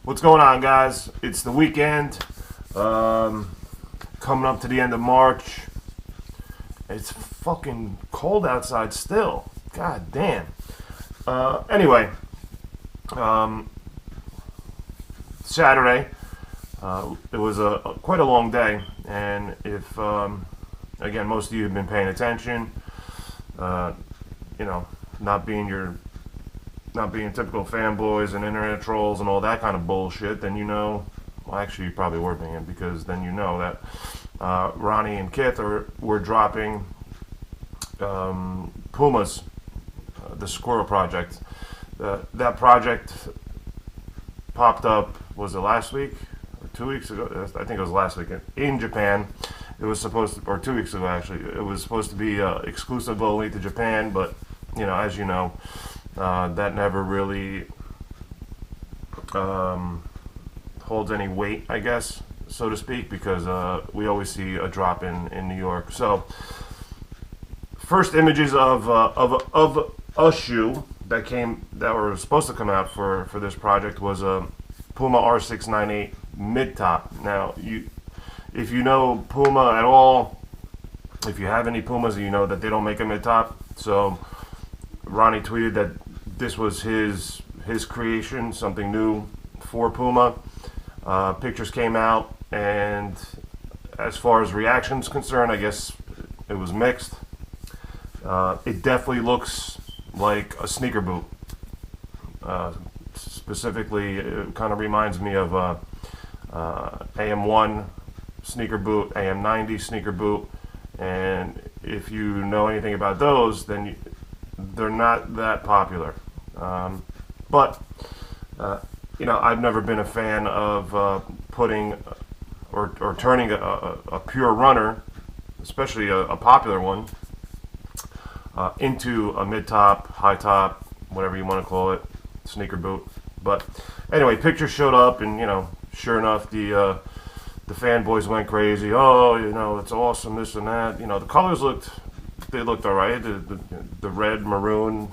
What's going on, guys? It's the weekend, coming up to the end of March. It's fucking cold outside still. God damn. Anyway, Saturday, it was quite a long day, and if again, most of you have been paying attention, not being typical fanboys and internet trolls and all that kind of bullshit, then well, actually you probably were being, because then that Ronnie and Kith were dropping Puma's, the Sakura Project. That project popped up, was it last week or 2 weeks ago? I think it was last week in Japan. It was supposed to, or 2 weeks ago actually, it was supposed to be exclusive only to Japan, but as you know, that never really holds any weight, I guess, so to speak, because we always see a drop in New York. So, first images of a shoe that were supposed to come out for this project was a Puma R698 mid top. Now, if you know Puma at all, if you have any Pumas, you know that they don't make a mid top. So Ronnie tweeted that this was his creation, something new for Puma. Pictures came out, and as far as reactions concerned, I guess it was mixed. It definitely looks like a sneaker boot. Specifically, it kind of reminds me of AM1 sneaker boot, AM90 sneaker boot, and if you know anything about those, then they're not that popular. But I've never been a fan of putting or turning a pure runner, especially a popular one, into a mid-top, high-top, whatever you want to call it, sneaker boot. But anyway, pictures showed up, and sure enough, the fanboys went crazy. Oh, it's awesome, this and that. The colors looked all right. The red, maroon,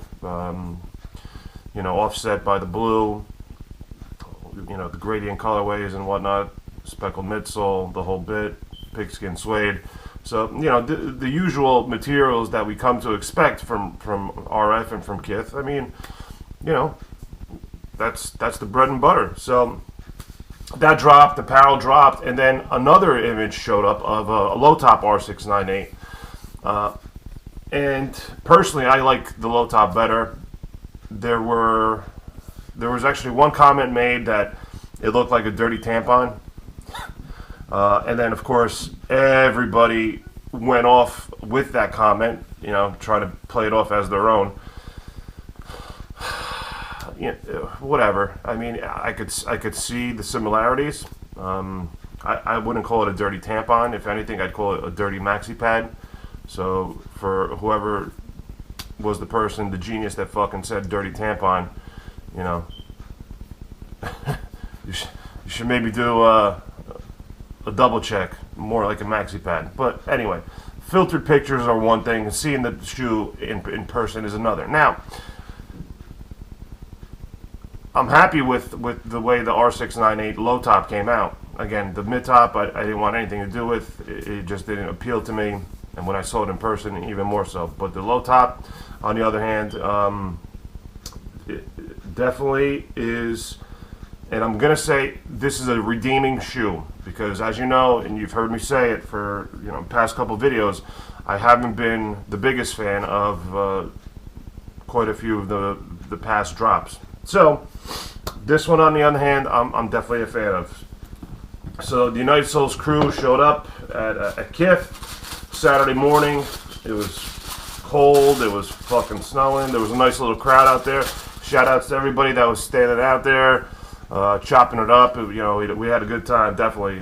offset by the blue. The gradient colorways and whatnot, speckled midsole, the whole bit, pigskin suede. So the usual materials that we come to expect from RF and from Kith. I mean, that's the bread and butter. So that dropped, the apparel dropped, and then another image showed up of a low top R698. And personally, I like the low top better. There was actually one comment made that it looked like a dirty tampon. And then, of course, everybody went off with that comment, trying to play it off as their own. Whatever. I mean, I could see the similarities. I wouldn't call it a dirty tampon. If anything, I'd call it a dirty maxi pad. So for whoever was the person, the genius that fucking said dirty tampon, you should maybe do a double check, more like a maxi pad. But anyway, filtered pictures are one thing, and seeing the shoe in person is another. Now, I'm happy with the way the R698 low top came out. Again, the mid top I didn't want anything to do with. It just didn't appeal to me, and when I saw it in person, even more so. But the low top, on the other hand, it definitely is. And I'm going to say this is a redeeming shoe, because as you know, and you've heard me say it for past couple videos, I haven't been the biggest fan of quite a few of the past drops. So this one, on the other hand, I'm definitely a fan of. So the United Souls crew showed up at Kith Saturday morning. It was cold, it was fucking snowing, there was a nice little crowd out there. Shout outs to everybody that was standing out there, chopping it up. We had a good time, definitely,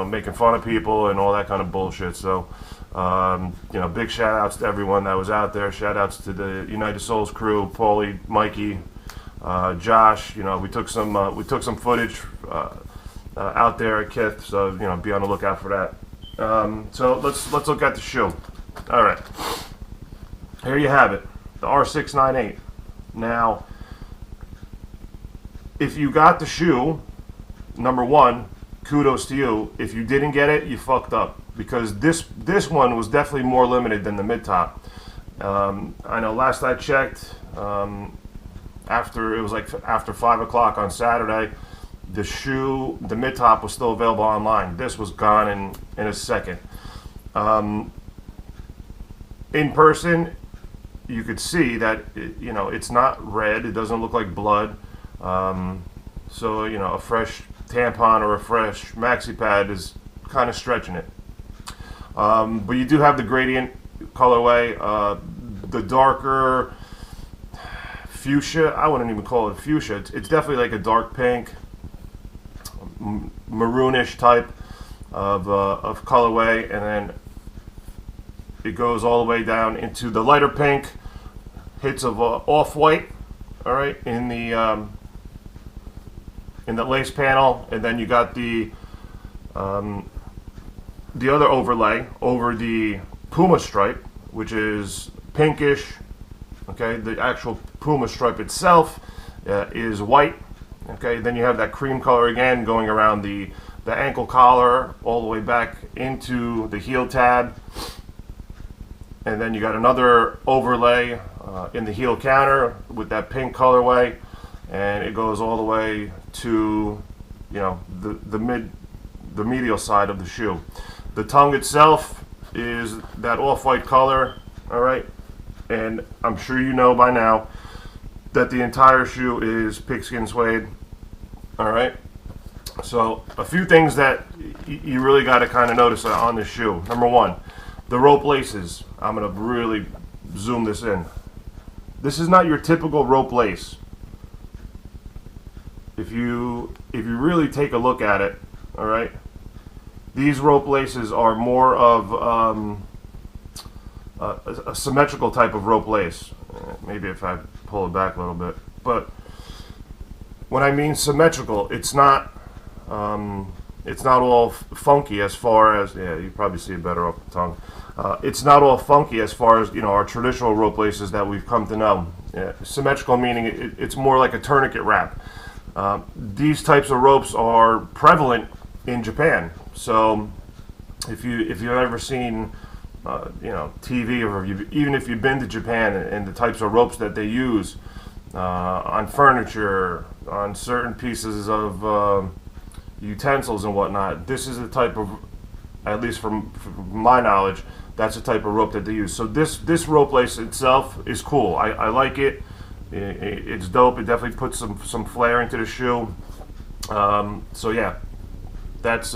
making fun of people and all that kind of bullshit. So, big shout outs to everyone that was out there. Shout outs to the United Souls crew, Paulie, Mikey, Josh. We took some footage out there at Kith, so be on the lookout for that. So let's look at the shoe. All right, here you have it, the R698. Now, if you got the shoe number one, kudos to you. If you didn't get it, you fucked up, because this one was definitely more limited than the mid top. I know last I checked, after it was like after 5 o'clock on Saturday, the mid top was still available online. This was gone in a second. In person, you could see that it's not red. It doesn't look like blood. So a fresh tampon or a fresh maxi pad is kind of stretching it. But you do have the gradient colorway, the darker fuchsia. I wouldn't even call it fuchsia. It's definitely like a dark pink, maroonish type of colorway, and then it goes all the way down into the lighter pink, hits of off-white, all right, in the lace panel, and then you got the other overlay over the Puma stripe, which is pinkish. Okay, the actual Puma stripe itself is white. Okay, then you have that cream color again going around the ankle collar all the way back into the heel tab, and then you got another overlay in the heel counter with that pink colorway, and it goes all the way to the medial side of the shoe. The tongue itself is that off-white color, all right, and I'm sure you know by now that the entire shoe is pigskin suede, all right. So a few things that you really got to kind of notice on this shoe. Number one, the rope laces. I'm going to really zoom this in. This is not your typical rope lace. If you really take a look at it, all right, these rope laces are more of a symmetrical type of rope lace. Maybe if I pull it back a little bit, but when I mean symmetrical, it's not all funky as far as, yeah, you probably see it better off the tongue. It's not all funky as far as our traditional rope laces that we've come to know. Symmetrical meaning it's more like a tourniquet wrap. These types of ropes are prevalent in Japan. So if you've ever seen TV, or even if you've been to Japan, and the types of ropes that they use on furniture, on certain pieces of utensils and whatnot, this is the type of, at least from my knowledge, that's the type of rope that they use. So this rope lace itself is cool. I like it. It's dope. It definitely puts some flair into the shoe. So yeah, that's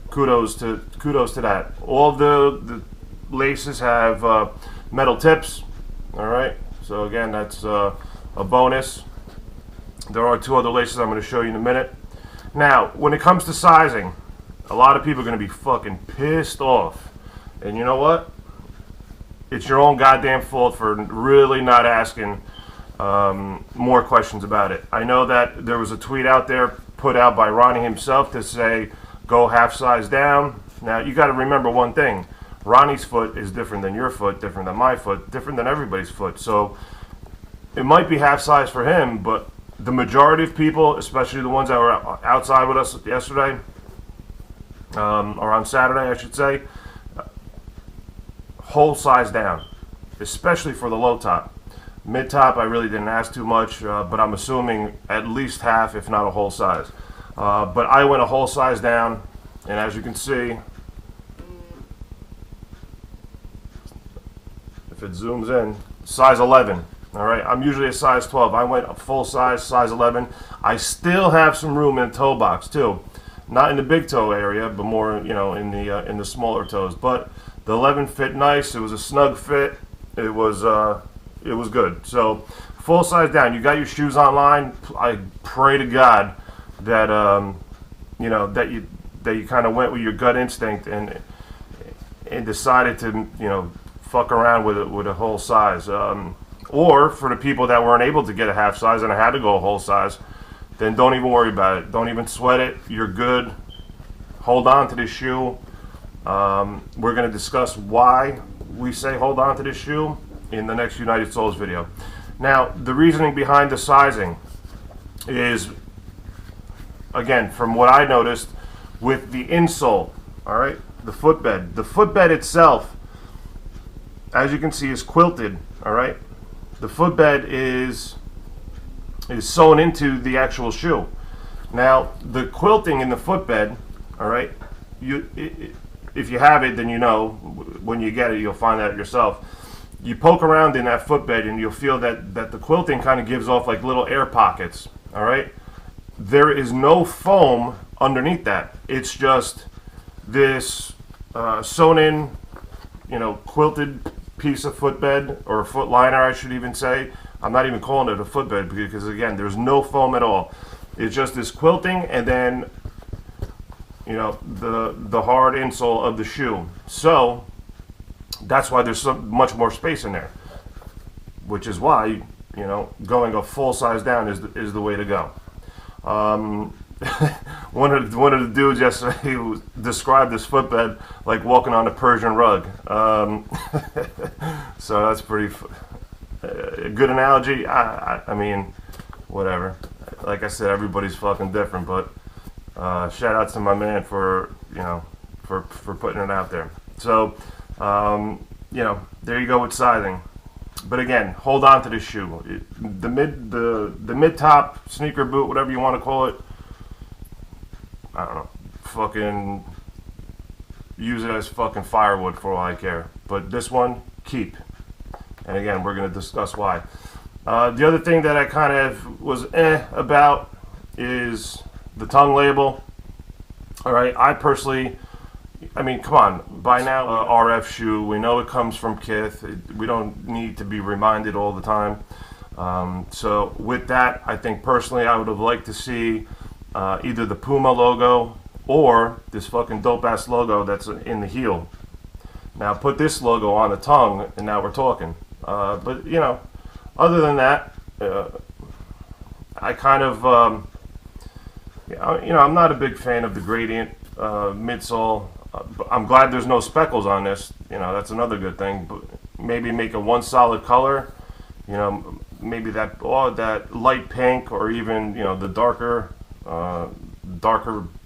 kudos to that. All the laces have metal tips. All right. So again, that's a bonus. There are two other laces I'm going to show you in a minute. Now, when it comes to sizing, a lot of people are going to be fucking pissed off. And you know what? It's your own goddamn fault for really not asking more questions about it. I know that there was a tweet out there put out by Ronnie himself to say, go half size down. Now, you got to remember one thing. Ronnie's foot is different than your foot, different than my foot, different than everybody's foot. So it might be half size for him, but the majority of people, especially the ones that were outside with us yesterday, or on Saturday, I should say, whole size down, especially for the low top. Mid top, I really didn't ask too much, but I'm assuming at least half, if not a whole size. But I went a whole size down, and as you can see, if it zooms in, size 11. All right, I'm usually a size 12. I went a full size, size 11. I still have some room in the toe box too, not in the big toe area, but more, in the smaller toes. But the 11 fit nice. It was a snug fit. It was good. So full size down. You got your shoes online. I pray to God that that you kind of went with your gut instinct and decided to fuck around with a whole size. Or for the people that weren't able to get a half size and I had to go a whole size, then don't even worry about it. Don't even sweat it. You're good. Hold on to this shoe. We're going to discuss why we say hold on to this shoe in the next United Soles video. Now, the reasoning behind the sizing is again, from what I noticed with the insole, all right, the footbed itself, as you can see, is quilted, all right. The footbed is sewn into the actual shoe. Now, the quilting in the footbed, all right, if you have it, then you know. When you get it, you'll find out yourself. You poke around in that footbed and you'll feel that the quilting kind of gives off like little air pockets, all right. There is no foam underneath that. It's just this sewn in, quilted piece of footbed, or a foot liner, I should even say. I'm not even calling it a footbed because, again, there's no foam at all. It's just this quilting and then, the hard insole of the shoe. So that's why there's so much more space in there, which is why, going a full size down is the way to go. One of the dudes yesterday described this footbed like walking on a Persian rug. So that's pretty a good analogy. I mean, whatever. Like I said, everybody's fucking different, but shout out to my man for for putting it out there. So there you go with sizing. But again, hold on to this shoe. The mid top sneaker boot, whatever you want to call it. I don't know. Fucking use it as fucking firewood for all I care. But this one, keep. And again, we're going to discuss why. The other thing that I kind of was about is the tongue label. All right, I personally, I mean, come on. By now, RF shoe, we know it comes from Kith. We don't need to be reminded all the time. So with that, I think personally I would have liked to see either the Puma logo or this fucking dope-ass logo that's in the heel. Now put this logo on the tongue and now we're talking. But, other than that, I kind of, I'm not a big fan of the gradient midsole. I'm glad there's no speckles on this. That's another good thing. But maybe make it one solid color. Maybe that light pink, or even the darker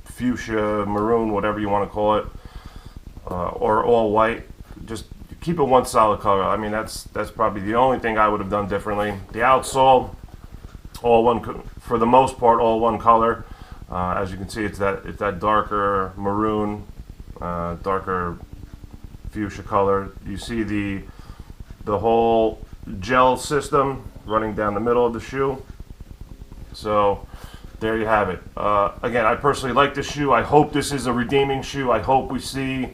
fuchsia, maroon, whatever you want to call it, or all white. Just keep it one solid color. I mean, that's probably the only thing I would have done differently. The outsole, all one, for the most part, all one color. As you can see, it's that darker maroon, darker fuchsia color. You see the whole gel system running down the middle of the shoe. So there you have it. Again, I personally like this shoe. I hope this is a redeeming shoe. I hope we see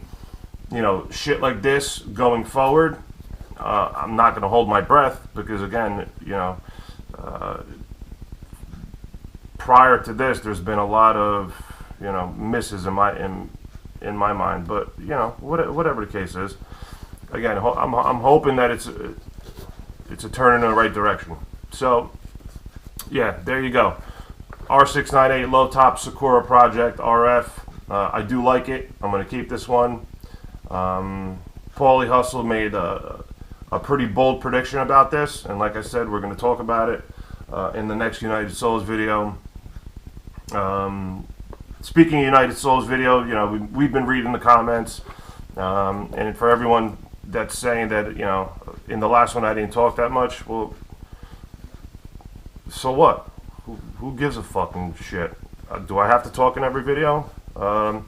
shit like this going forward. I'm not going to hold my breath because, again, prior to this, there's been a lot of misses in my mind. But whatever the case is, again, I'm hoping that it's a turn in the right direction. So yeah, there you go. R698 low top Sakura Project RF. I do like it. I'm going to keep this one. Paulie Hustle made a pretty bold prediction about this, and like I said, we're going to talk about it in the next United Souls video. Speaking of United Souls video, we've been reading the comments, and for everyone that's saying that in the last one I didn't talk that much, well, so what? Who gives a fucking shit? Do I have to talk in every video? One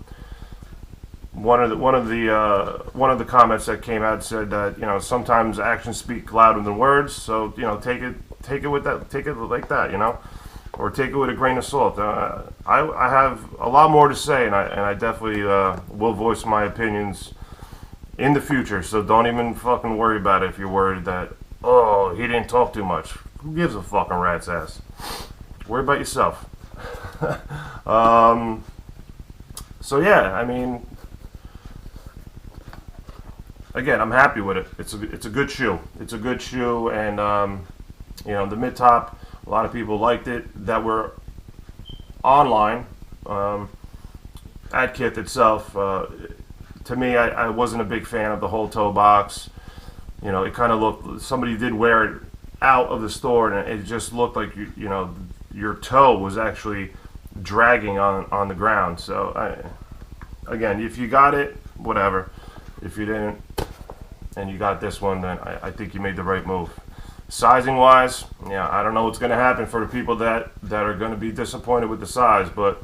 of the comments that came out said that sometimes actions speak louder than words. So take it with that, take it like that, or take it with a grain of salt. I have a lot more to say, and I definitely will voice my opinions in the future. So don't even fucking worry about it if you're worried that he didn't talk too much. Who gives a fucking rat's ass? Worry about yourself. So yeah, I mean, again, I'm happy with it. It's a good shoe. It's a good shoe, and the mid top, a lot of people liked it that were online at Kith itself. To me, I wasn't a big fan of the whole toe box. It kind of looked, somebody did wear it out of the store, and it just looked like your toe was actually dragging on the ground. So again, if you got it, whatever. If you didn't, and you got this one, then I think you made the right move. Sizing wise, yeah, I don't know what's going to happen for the people that are going to be disappointed with the size, but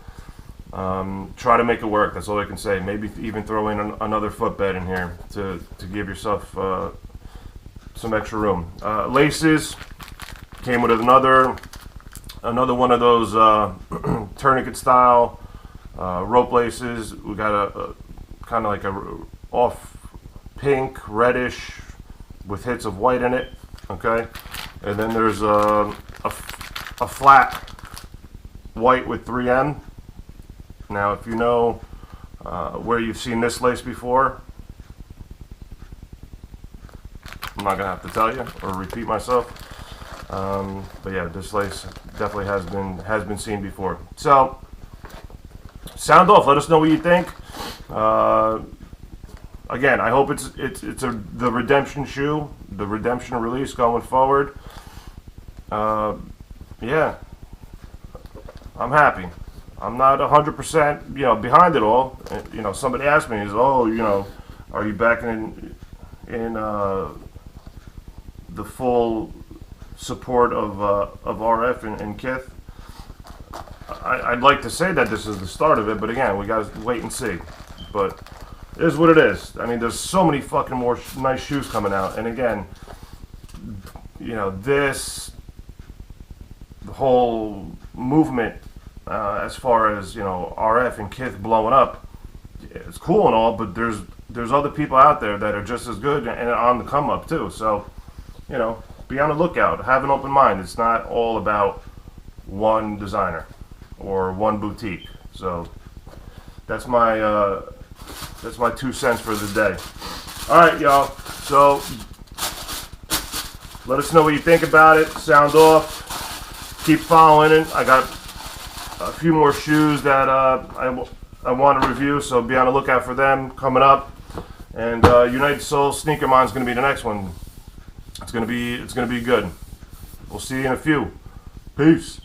try to make it work. That's all I can say. Maybe even throw in another footbed in here to give yourself some extra room. Laces came with another one of those tourniquet style rope laces. We got a kind of like a off pink, reddish with hits of white in it. Okay, and then there's a flat white with 3M. Now, if you know where you've seen this lace before, I'm not gonna have to tell you or repeat myself. But yeah, this lace definitely has been seen before. So, sound off. Let us know what you think. Again, I hope it's the redemption shoe, the redemption release going forward. Yeah, I'm happy. I'm not 100%, behind it all. Somebody asked me, are you back in the full support of RF and Kith? I'd like to say that this is the start of it, but again, we got to wait and see. But it is what it is. I mean, there's so many fucking more nice shoes coming out, and again, the whole movement as far as RF and Kith blowing up, it's cool and all, but there's other people out there that are just as good and on the come up too. So be on the lookout, have an open mind. It's not all about one designer or one boutique. So that's my 2 cents for the day. All right, y'all. So let us know what you think about it. Sound off. Keep following it. I got a few more shoes that I want to review, so be on the lookout for them coming up. And United Soul Sneaker Mine is going to be the next one. It's going to be good. We'll see you in a few. Peace.